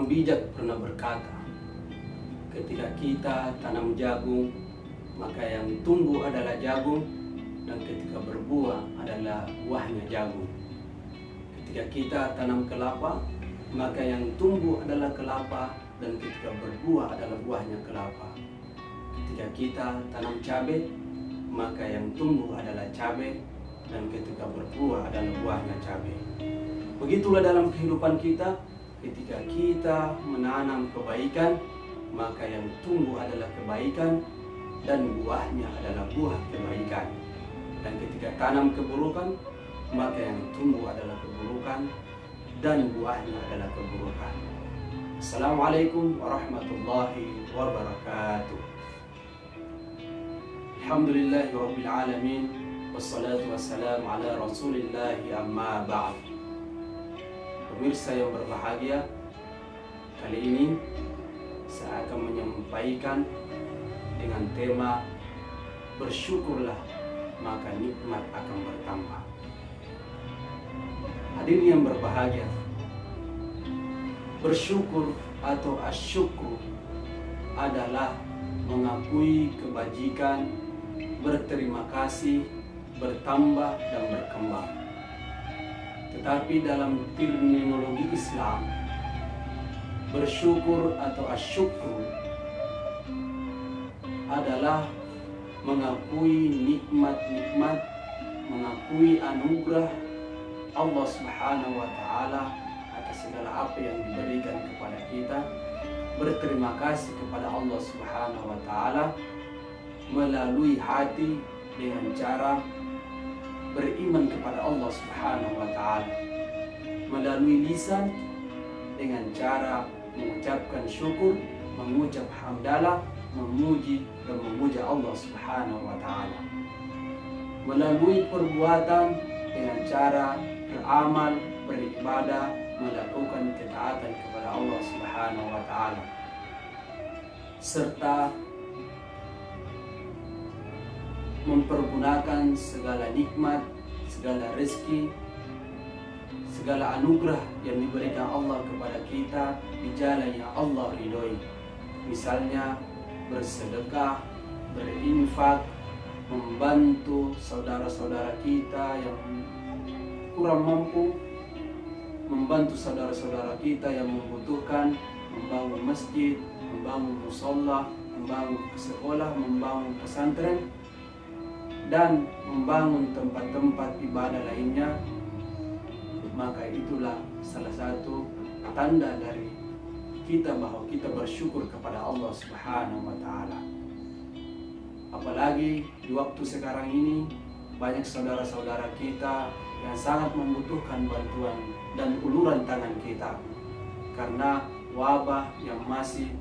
Orang bijak pernah berkata, ketika kita tanam jagung, maka yang tumbuh adalah jagung, dan ketika berbuah adalah buahnya jagung. Ketika kita tanam kelapa, maka yang tumbuh adalah kelapa, dan ketika berbuah adalah buahnya kelapa. Ketika kita tanam cabai, maka yang tumbuh adalah cabai, dan ketika berbuah adalah buahnya cabai. Begitulah dalam kehidupan kita, ketika kita menanam kebaikan, maka yang tumbuh adalah kebaikan, dan buahnya adalah buah kebaikan. Dan ketika tanam keburukan, maka yang tumbuh adalah keburukan, dan buahnya adalah keburukan. Assalamualaikum warahmatullahi wabarakatuh. Alhamdulillahirabbil alamin, wassalatu wassalamu ala rasulillahi amma ba'd. Pemirsa yang berbahagia, kali ini saya akan menyampaikan dengan tema bersyukurlah maka nikmat akan bertambah. Hadirin yang berbahagia, bersyukur atau asyukur adalah mengakui kebajikan, berterima kasih, bertambah dan berkembang. Tetapi dalam terminologi Islam, bersyukur atau asyukur adalah mengakui nikmat-nikmat, mengakui anugerah Allah Subhanahu wa Ta'ala atas segala apa yang diberikan kepada kita, berterima kasih kepada Allah Subhanahu wa Ta'ala melalui hati dengan cara beriman kepada Allah Subhanahu wa Ta'ala, melalui lisan dengan cara mengucapkan syukur, mengucap hamdalah, memuji dan memuja Allah Subhanahu wa Ta'ala, melalui perbuatan dengan cara beramal, beribadah, melakukan ketaatan kepada Allah Subhanahu wa Ta'ala, serta mempergunakan segala nikmat, segala rezeki, segala anugerah yang diberikan Allah kepada kita di jalan yang Allah ridhoi. Misalnya bersedekah, berinfak, membantu saudara-saudara kita yang kurang mampu, membantu saudara-saudara kita yang membutuhkan, membangun masjid, membangun musholla, membangun sekolah, membangun pesantren, dan membangun tempat-tempat ibadah lainnya. Maka itulah salah satu tanda dari kita bahwa kita bersyukur kepada Allah Subhanahu wa Ta'ala. Apalagi di waktu sekarang ini banyak saudara-saudara kita yang sangat membutuhkan bantuan dan uluran tangan kita, karena wabah yang masih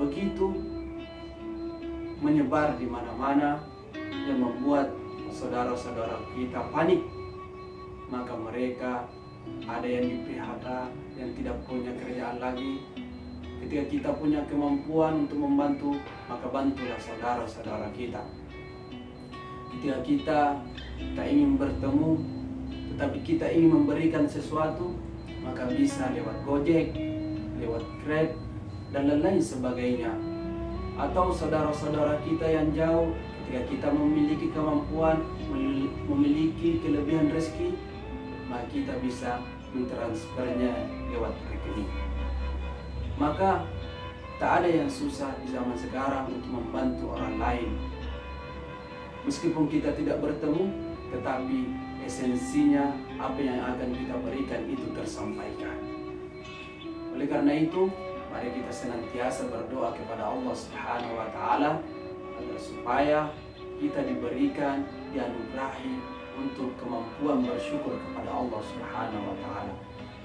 begitu menyebar di mana-mana yang membuat saudara-saudara kita panik. Maka mereka ada yang di PHK, yang tidak punya kerjaan lagi. Ketika kita punya kemampuan untuk membantu, maka bantulah saudara-saudara kita. Ketika kita tak ingin bertemu, tetapi kita ingin memberikan sesuatu, maka bisa lewat Gojek, lewat Grab, dan lain-lain sebagainya. Atau saudara-saudara kita yang jauh, ketika kita memiliki kemampuan, memiliki kelebihan rezeki, maka kita bisa mentransfernya lewat rekening. Maka tak ada yang susah di zaman sekarang untuk membantu orang lain. Meskipun kita tidak bertemu, tetapi esensinya apa yang akan kita berikan itu tersampaikan. Oleh karena itu, mari kita senantiasa berdoa kepada Allah Subhanahu wa Ta'ala agar supaya kita diberikan, dianugerahi untuk kemampuan bersyukur kepada Allah Subhanahu wa Ta'ala.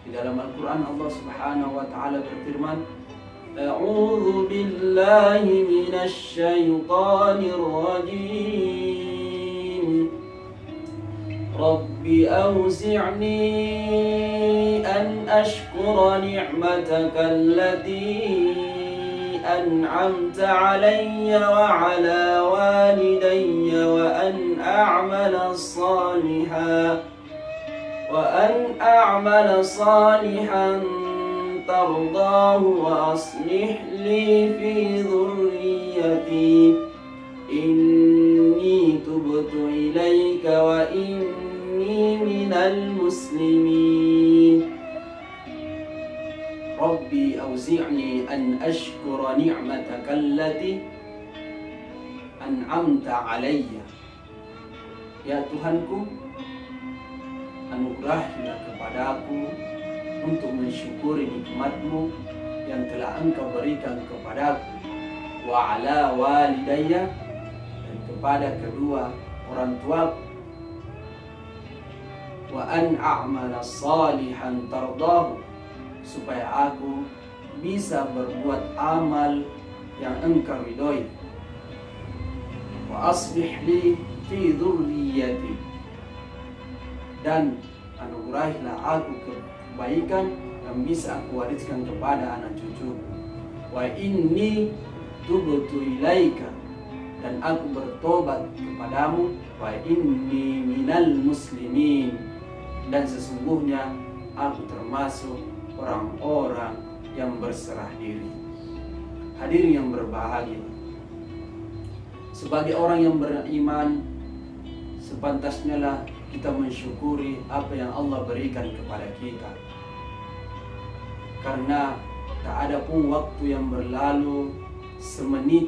Di dalam Al-Quran Allah Subhanahu wa Ta'ala berfirman, A'udzu billahi minasy syaithanir rajim. Rabbi awzi'ni an ashkura ni'mataka allati أنعمت علي وعلى والدي وأن أعمل صالحا ترضاه وأصلح لي في ذريتي إني تبت إليك وإني من المسلمين ربي أوزعني أن أشكر نعمتك التي أنعمت علي. Ya Tuhanku, anugerahilah kepadaku untuk mensyukuri nikmat-Mu yang telah Engkau berikan kepadaku, wa ala walidayya, dan kepada kedua orang tuaku, wa an a'mala salihan tardahu, supaya aku bisa berbuat amal yang Engkau ridhoi, wa aslih li fi dzurriyyati, dan anugerahilah aku kebaikan yang bisa aku wariskan kepada anak cucuku, wa inni tubtu ilaika, dan aku bertobat kepadamu, wa inni minal muslimin, dan sesungguhnya aku termasuk orang-orang yang berserah diri. Hadirin yang berbahagia, sebagai orang yang beriman, sepantasnya lah kita mensyukuri apa yang Allah berikan kepada kita. Karena tak ada pun waktu yang berlalu, semenit,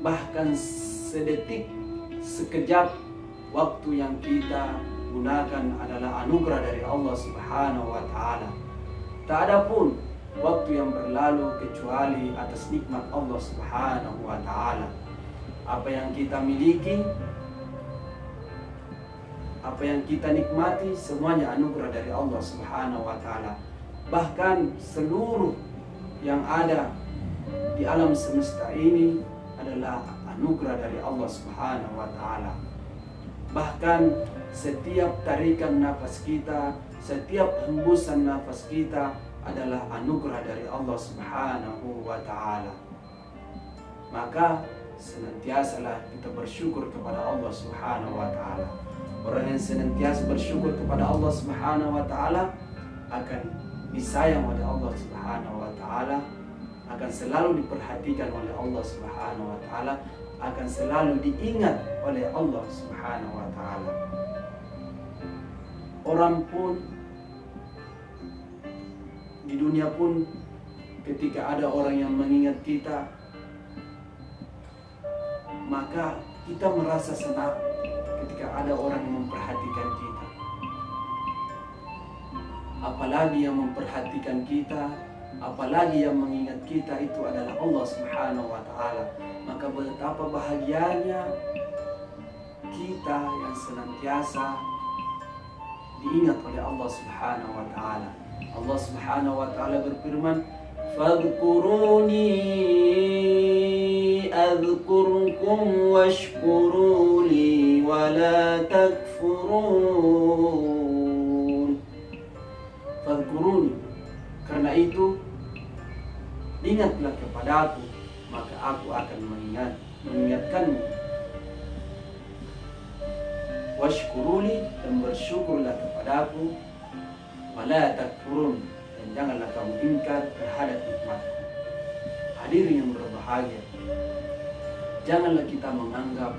bahkan sedetik, sekejap, waktu yang kita gunakan adalah anugerah dari Allah Subhanahu wa Ta'ala. Tak ada pun waktu yang berlalu kecuali atas nikmat Allah Subhanahu wa Ta'ala. Apa yang kita miliki, apa yang kita nikmati, semuanya anugerah dari Allah Subhanahu wa Ta'ala. Bahkan seluruh yang ada di alam semesta ini adalah anugerah dari Allah Subhanahu wa Ta'ala. Bahkan setiap tarikan nafas kita, setiap hembusan nafas kita adalah anugerah dari Allah Subhanahu wa Ta'ala. Maka senantiasalah kita bersyukur kepada Allah Subhanahu wa Ta'ala. Orang yang senantiasa bersyukur kepada Allah Subhanahu wa Ta'ala akan disayang oleh Allah Subhanahu wa Ta'ala, akan selalu diperhatikan oleh Allah Subhanahu wa Ta'ala, akan selalu diingat oleh Allah Subhanahu wa Ta'ala. Orang pun di dunia pun, ketika ada orang yang mengingat kita, maka kita merasa senang ketika ada orang yang memperhatikan kita. Apalagi yang memperhatikan kita, apalagi yang mengingat kita itu adalah Allah Subhanahu wa Ta'ala. Maka betapa bahagianya kita yang senantiasa diingat oleh Allah Subhanahu wa Ta'ala. Allah Subhanahu wa Ta'ala berfirman, "Fadhkuruni adhkurkum washkuruli wa la takfurun." Fadhkuruni, karena itu ingatlah kepadaku, maka aku akan mengingatkanmu. Washkuruli, dan bersyukurlah kepadaku. Wala takfurun, dan janganlah kamu ingkar terhadap nikmatku. Hadirin yang berbahagia, janganlah kita menganggap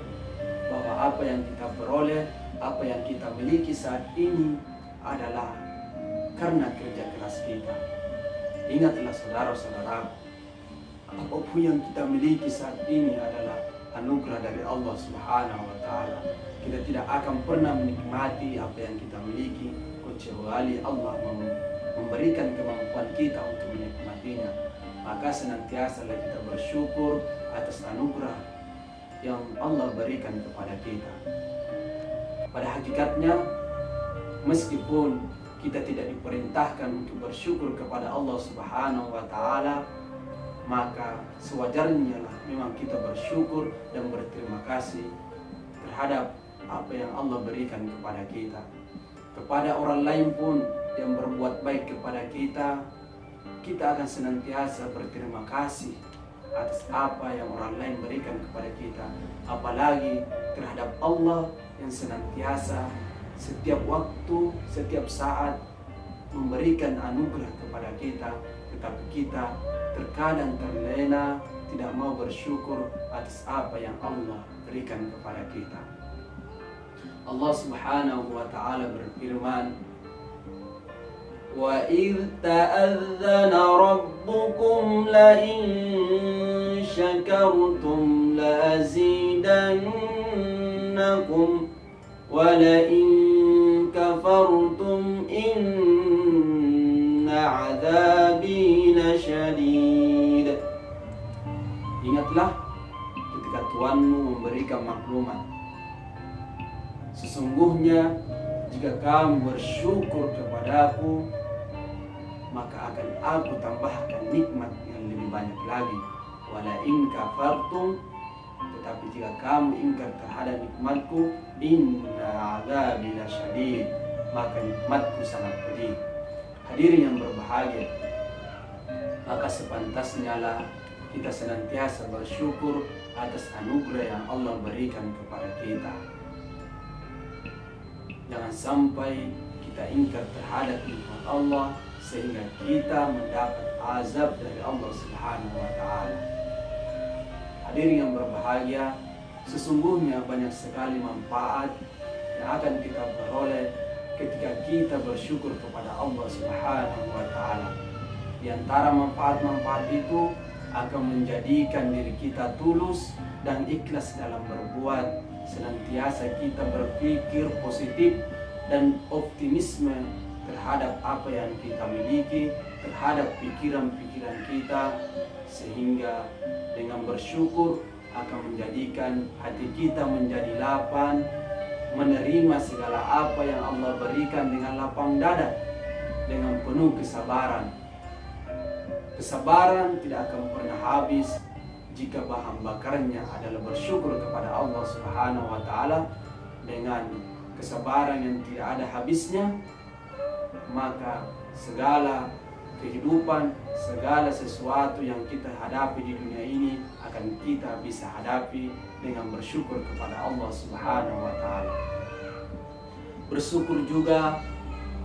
bahwa apa yang kita peroleh, apa yang kita miliki saat ini adalah karena kerja keras kita. Ingatlah saudara-saudaraku, apapun yang kita miliki saat ini adalah anugerah dari Allah Subhanahu wa Ta'ala. Kita tidak akan pernah menikmati apa yang kita miliki kecuali Allah memberikan kemampuan kita untuk menikmatinya. Maka senantiasalah kita bersyukur atas anugerah yang Allah berikan kepada kita. Pada hakikatnya, meskipun kita tidak diperintahkan untuk bersyukur kepada Allah Subhanahu wa Ta'ala, maka sewajarnya lah memang kita bersyukur dan berterima kasih terhadap apa yang Allah berikan kepada kita. Kepada orang lain pun yang berbuat baik kepada kita, kita akan senantiasa berterima kasih atas apa yang orang lain berikan kepada kita. Apalagi terhadap Allah yang senantiasa setiap waktu, setiap saat memberikan anugerah kepada kita, tetapi kita terkadang terlena, tidak mau bersyukur atas apa yang Allah berikan kepada kita. Allah Subhanahu wa ta'ala berfirman, وَإِذْ تَأَذَّنَ رَبُّكُمْ لَئِن شَكَرْتُمْ لَأَزِيدَنَّكُمْ وَلَئِن كَفَرْتُمْ إِنَّ عَذَابِي لَشَدِيدٌ. Ingatlah ketika Tuhanmu memberikan maklumat, sesungguhnya jika kamu bersyukur kepadaku, maka akan aku tambahkan nikmat yang lebih banyak lagi. Wala in kafartum, tetapi jika kamu ingkar terhadap nikmatku, inna adzabi lasyadid, maka nikmatku sangat pedih. Hadirin yang berbahagia, maka sepantasnya lah kita senantiasa bersyukur atas anugerah yang Allah berikan kepada kita. Jangan sampai kita ingkar terhadap nikmat Allah sehingga kita mendapat azab dari Allah Subhanahu wa ta'ala. Hadirin yang berbahagia, sesungguhnya banyak sekali manfaat yang akan kita peroleh ketika kita bersyukur kepada Allah Subhanahu wa ta'ala. Di antara manfaat-manfaat itu akan menjadikan diri kita tulus dan ikhlas dalam berbuat. Senantiasa kita berpikir positif dan optimisme terhadap apa yang kita miliki, terhadap pikiran-pikiran kita, sehingga dengan bersyukur akan menjadikan hati kita menjadi lapang, menerima segala apa yang Allah berikan dengan lapang dada, dengan penuh kesabaran. Kesabaran tidak akan pernah habis jika bahan bakarnya adalah bersyukur kepada Allah Subhanahu wa ta'ala. Dengan kesabaran yang tidak ada habisnya, maka segala kehidupan, segala sesuatu yang kita hadapi di dunia ini akan kita bisa hadapi dengan bersyukur kepada Allah Subhanahu wa ta'ala. Bersyukur juga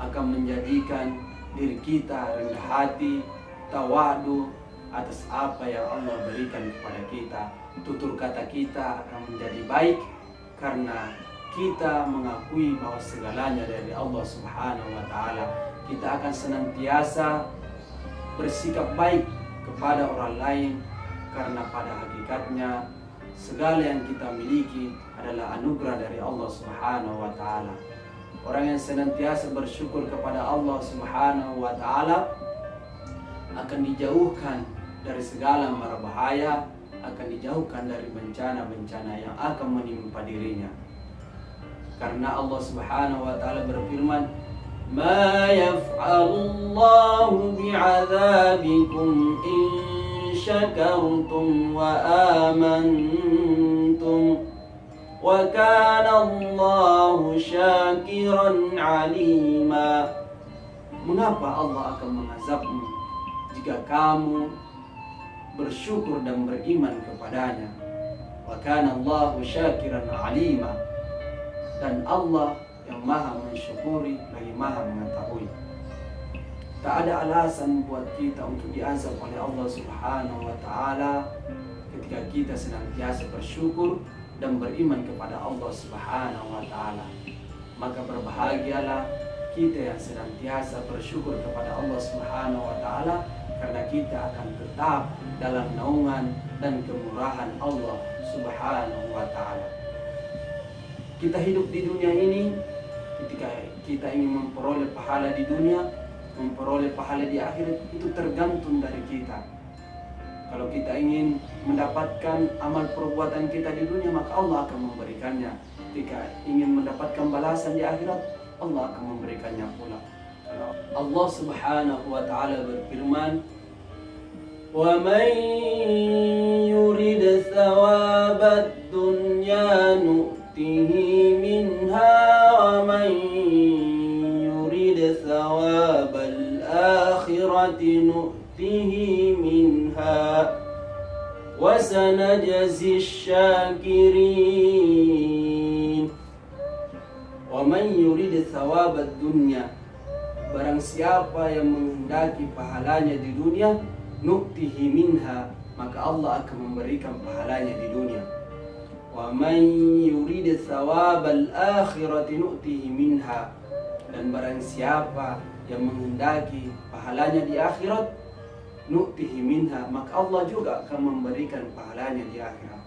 akan menjadikan diri kita rendah hati, tawadu atas apa yang Allah berikan kepada kita. Tutur kata kita akan menjadi baik karena kita mengakui bahwa segalanya dari Allah Subhanahu wa ta'ala. Kita akan senantiasa bersikap baik kepada orang lain karena pada hakikatnya segala yang kita miliki adalah anugerah dari Allah Subhanahu wa ta'ala. Orang yang senantiasa bersyukur kepada Allah Subhanahu wa ta'ala akan dijauhkan dari segala mara bahaya, akan dijauhkan dari bencana-bencana yang akan menimpa dirinya. Karena Allah Subhanahu wa ta'ala berfirman, "Ma yaf'alullahu bi'adzabikum in syakartum wa amantum wa kana Allahu syakiran alima." Mengapa Allah akan mengazabmu jika kamu bersyukur dan beriman kepadanya? Wa kana Allahu syakiran alima, dan Allah yang maha mensyukuri lagi maha mengetahui. Tak ada alasan buat kita untuk diazab oleh Allah Subhanahu wa ta'ala ketika kita senantiasa bersyukur dan beriman kepada Allah Subhanahu wa ta'ala. Maka berbahagialah kita yang senantiasa bersyukur kepada Allah Subhanahu wa ta'ala, karena kita akan tetap dalam naungan dan kemurahan Allah Subhanahu wa ta'ala. Kita hidup di dunia ini, ketika kita ingin memperoleh pahala di dunia, memperoleh pahala di akhirat, itu tergantung dari kita. Kalau kita ingin mendapatkan amal perbuatan kita di dunia, maka Allah akan memberikannya. Ketika ingin mendapatkan balasan di akhirat, Allah akan memberikannya pula. Allah Subhanahu wa ta'ala berfirman, وَمَنْ يُرِدْ ثَوَابَ الدُّنْيَا نُؤْتِهِ مِنْهَا وَمَنْ يُرِدْ ثَوَابَ الْآخِرَةِ نُؤْتِهِ مِنْهَا وَسَنَجْزِي الشَّاكِرِينَ. وَمَنْ يُرِدْ ثَوَابَ الدُّنْيَا, barang siapa yang menghendaki pahalanya di dunia, nu'tihi minha, maka Allah akan memberikan pahalanya di dunia. Wa man yurid thawabal akhirati nu'tihi minha, dan barang siapa yang menghendaki pahalanya di akhirat, nu'tihi minha, maka Allah juga akan memberikan pahalanya di akhirat.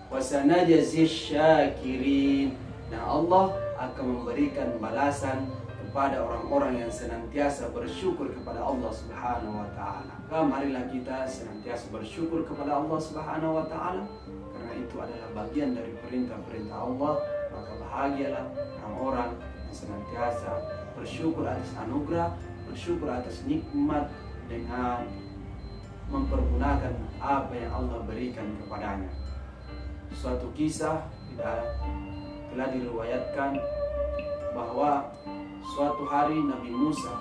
Wa sanajzi syakirin, dan Allah akan memberikan balasan kepada orang-orang yang senantiasa bersyukur kepada Allah Subhanahu wa taala. Marilah kita senantiasa bersyukur kepada Allah Subhanahu wa taala, karena itu adalah bagian dari perintah-perintah Allah. Maka bahagialah orang-orang yang senantiasa bersyukur atas anugerah, bersyukur atas nikmat dengan mempergunakan apa yang Allah berikan kepadanya. Suatu kisah telah diriwayatkan bahwa suatu hari Nabi Musa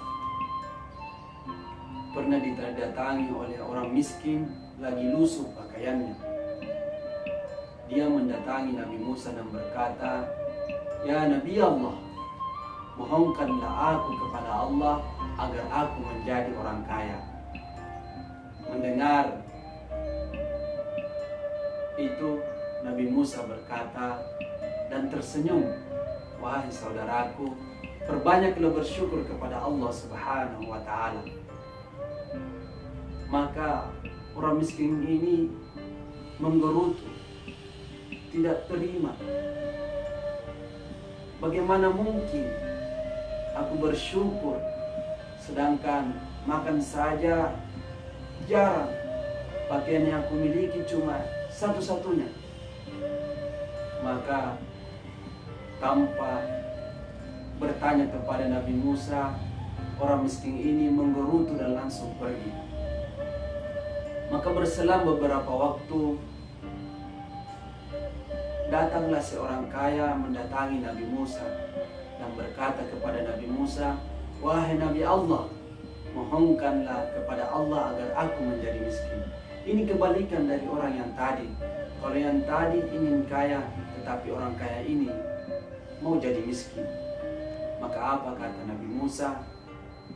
pernah didatangi oleh orang miskin lagi lusuh pakaiannya. Dia mendatangi Nabi Musa dan berkata, "Ya Nabi Allah, mohonkanlah aku kepada Allah agar aku menjadi orang kaya." Mendengar itu, Nabi Musa berkata dan tersenyum, "Wahai saudaraku, perbanyaklah bersyukur kepada Allah Subhanahu wa taala." Maka orang miskin ini menggerutu, tidak terima. Bagaimana mungkin aku bersyukur sedangkan makan saja jarang, pakaian yang aku miliki cuma satu-satunya. Maka tanpa bertanya kepada Nabi Musa, orang miskin ini menggerutu dan langsung pergi. Maka berselang beberapa waktu, datanglah seorang kaya mendatangi Nabi Musa dan berkata kepada Nabi Musa, "Wahai Nabi Allah, mohonkanlah kepada Allah agar aku menjadi miskin." Ini kebalikan dari orang yang tadi. Kalau yang tadi ingin kaya, tetapi orang kaya ini mau jadi miskin. Maka apa kata Nabi Musa?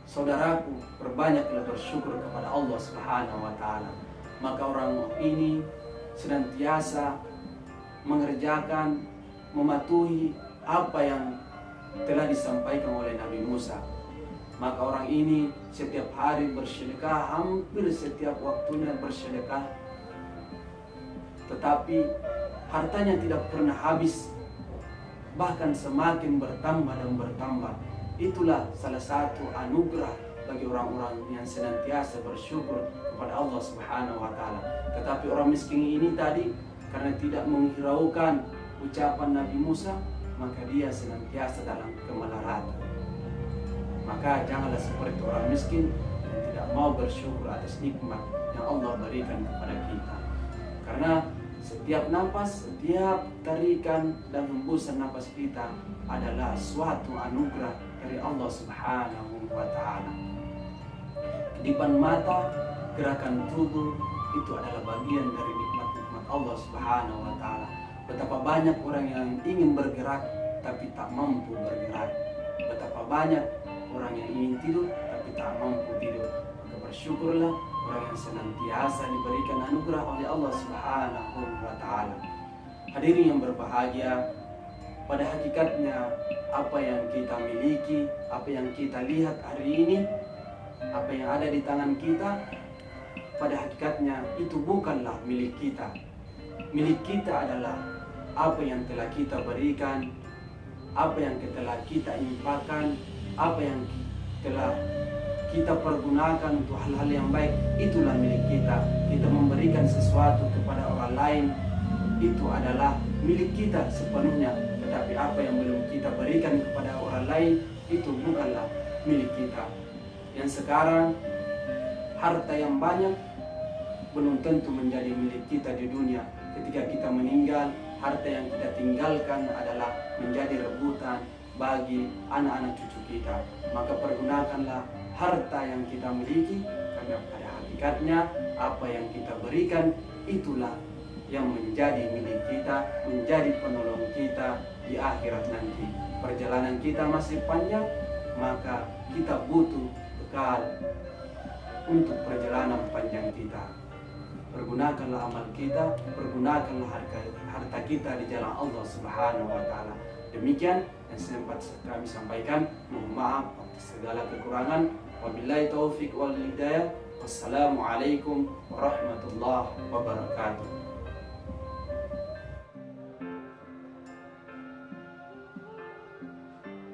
"Saudaraku, perbanyaklah bersyukur kepada Allah Subhanahu wa taala." Maka orang ini senantiasa mengerjakan, mematuhi apa yang telah disampaikan oleh Nabi Musa. Maka orang ini setiap hari bersedekah, hampir setiap waktunya bersedekah, tetapi hartanya tidak pernah habis, bahkan semakin bertambah dan bertambah. Itulah salah satu anugerah bagi orang-orang yang senantiasa bersyukur kepada Allah Subhanahu wa taala. Tetapi orang miskin ini tadi, karena tidak menghiraukan ucapan Nabi Musa, maka dia senantiasa dalam kemelaratan. Maka janganlah seperti orang miskin yang tidak mau bersyukur atas nikmat yang Allah berikan kepada kita. Karena setiap napas, setiap tarikan dan hembusan napas kita adalah suatu anugerah dari Allah Subhanahu wa taala. Kedipan mata, gerakan tubuh itu adalah bagian dari nikmat-nikmat Allah Subhanahu wa taala. Betapa banyak orang yang ingin bergerak tapi tak mampu bergerak. Betapa banyak orang yang ingin tidur tapi tak mampu tidur. Maka bersyukurlah orang yang senantiasa diberikan anugerah oleh Allah Subhanahu wa taala. Hadirin yang berbahagia, pada hakikatnya apa yang kita miliki, apa yang kita lihat hari ini, apa yang ada di tangan kita, pada hakikatnya itu bukanlah milik kita. Milik kita adalah apa yang telah kita berikan, apa yang telah kita infakkan, apa yang telah kita pergunakan untuk hal-hal yang baik. Itulah milik kita. Kita memberikan sesuatu kepada orang lain, itu adalah milik kita sepenuhnya. Tetapi apa yang belum kita berikan kepada orang lain, itu bukanlah milik kita. Yang sekarang harta yang banyak belum tentu menjadi milik kita di dunia. Ketika kita meninggal, harta yang kita tinggalkan adalah menjadi rebutan bagi anak-anak cucu kita. Maka pergunakanlah harta yang kita miliki, karena pada hakikatnya apa yang kita berikan itulah yang menjadi milik kita, menjadi penolong kita di akhirat nanti. Perjalanan kita masih panjang, maka kita butuh bekal untuk perjalanan panjang kita. Pergunakanlah amal kita, pergunakanlah harta kita di jalan Allah Subhanahu wa Ta'ala. Demikian yang sempat kami sampaikan. Mohon maaf atas segala kekurangan. Wabillahi taufiq wal hidayah. Wassalamualaikum warahmatullahi wabarakatuh.